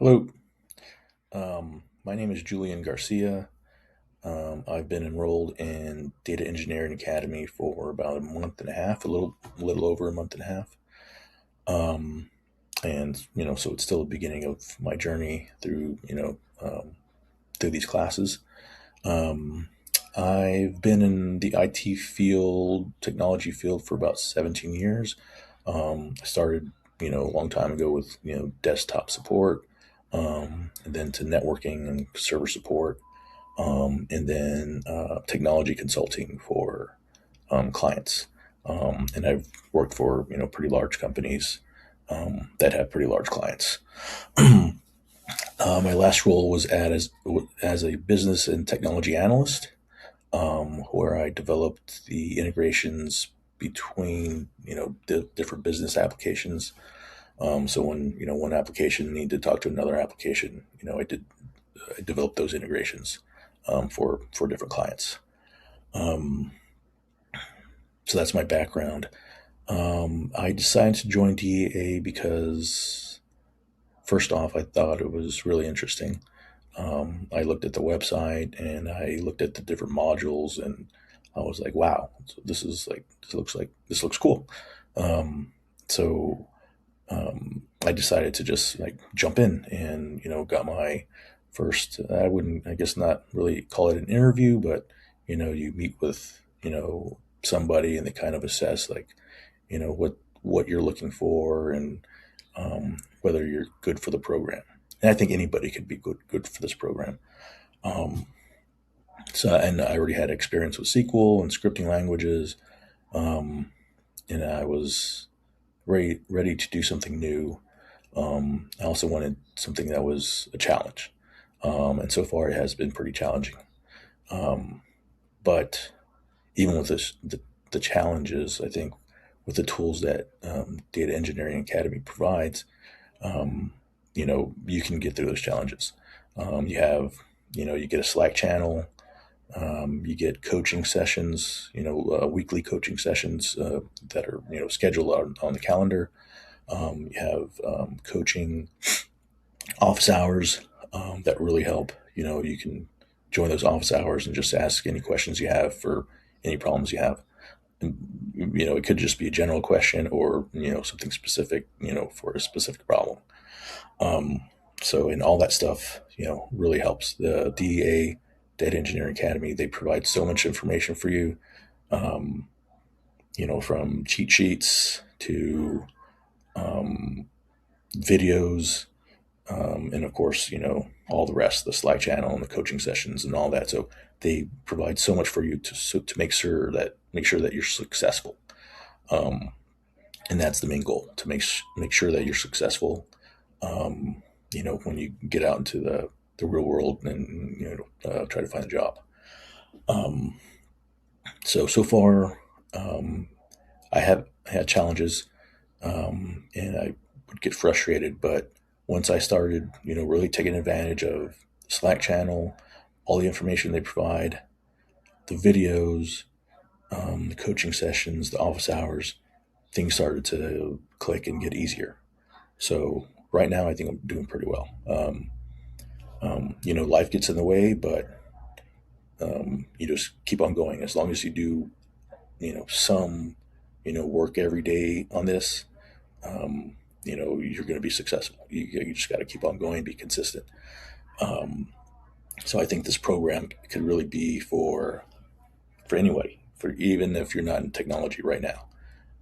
Hello, my name is Julian Garcia. I've been enrolled in Data Engineering Academy for about a month and a half, a little over a month and a half. Um, and so it's still the beginning of my journey through through these classes. Um, I've been in the IT field, technology field for about 17 years. I started, a long time ago with, desktop support, and then to networking and server support, and then technology consulting for clients. And I've worked for, pretty large companies that have pretty large clients. My last role was as a business and technology analyst, where I developed the integrations between the different business applications. So when one application needed to talk to another application, I developed those integrations for different clients. Um, so that's my background. I decided to join DEA because first off, I thought it was really interesting. I looked at the website and I looked at the different modules, and I was like, "Wow, this looks cool." Um, so I decided to just like jump in, and got my first. I wouldn't, I guess, not really call it an interview, but you meet with somebody, and they kind of assess like what you're looking for, and whether you're good for the program. And I think anybody could be good for this program. Um, and I already had experience with SQL and scripting languages, um, and I was ready to do something new. I also wanted something that was a challenge, and so far it has been pretty challenging. Um, but even with the challenges, I think with the tools that Data Engineering Academy provides, um, you can get through those challenges. You have, you get a Slack channel. You get coaching sessions, weekly coaching sessions that are, scheduled on the calendar. You have coaching office hours that really help. You can join those office hours and just ask any questions you have for any problems you have. And, it could just be a general question, or, something specific, for a specific problem. Um, and all that stuff, really helps. The DEA, Data Engineering Academy, they provide so much information for you, um, from cheat sheets to um, videos, and of course, all the rest, the Slack channel and the coaching sessions and all that. So they provide so much for you to make sure that you're successful. Um, and that's the main goal, to make sure that you're successful. When you get out into the real world, and try to find a job. Um, so far, I have had challenges, and I would get frustrated. But once I started, really taking advantage of the Slack channel, all the information they provide, the videos, the coaching sessions, the office hours, things started to click and get easier. So right now, I think I'm doing pretty well. Life gets in the way, but you just keep on going. As long as you do, some, work every day on this, you're going to be successful. You just got to keep on going, be consistent. Um, so I think this program could really be for anybody, for even if you're not in technology right now.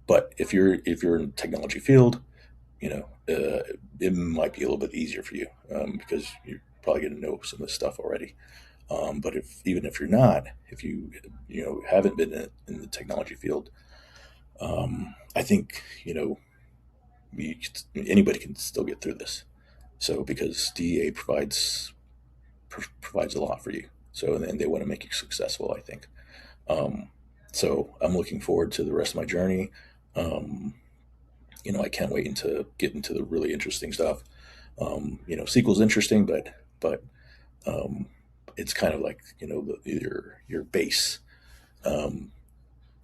But if you're in the technology field, it might be a little bit easier for you, because you're probably going to know some of this stuff already. But even if you're not, if you haven't been in the technology field, I think anybody can still get through this. So because DEA provides a lot for you, so then they want to make you successful, I think. Um, so I'm looking forward to the rest of my journey. Um, I can't wait to get into the really interesting stuff. SQL's interesting, but um, it's kind of like your base. Um,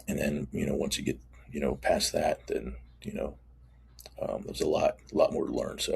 and then once you get past that, then there's a lot more to learn. So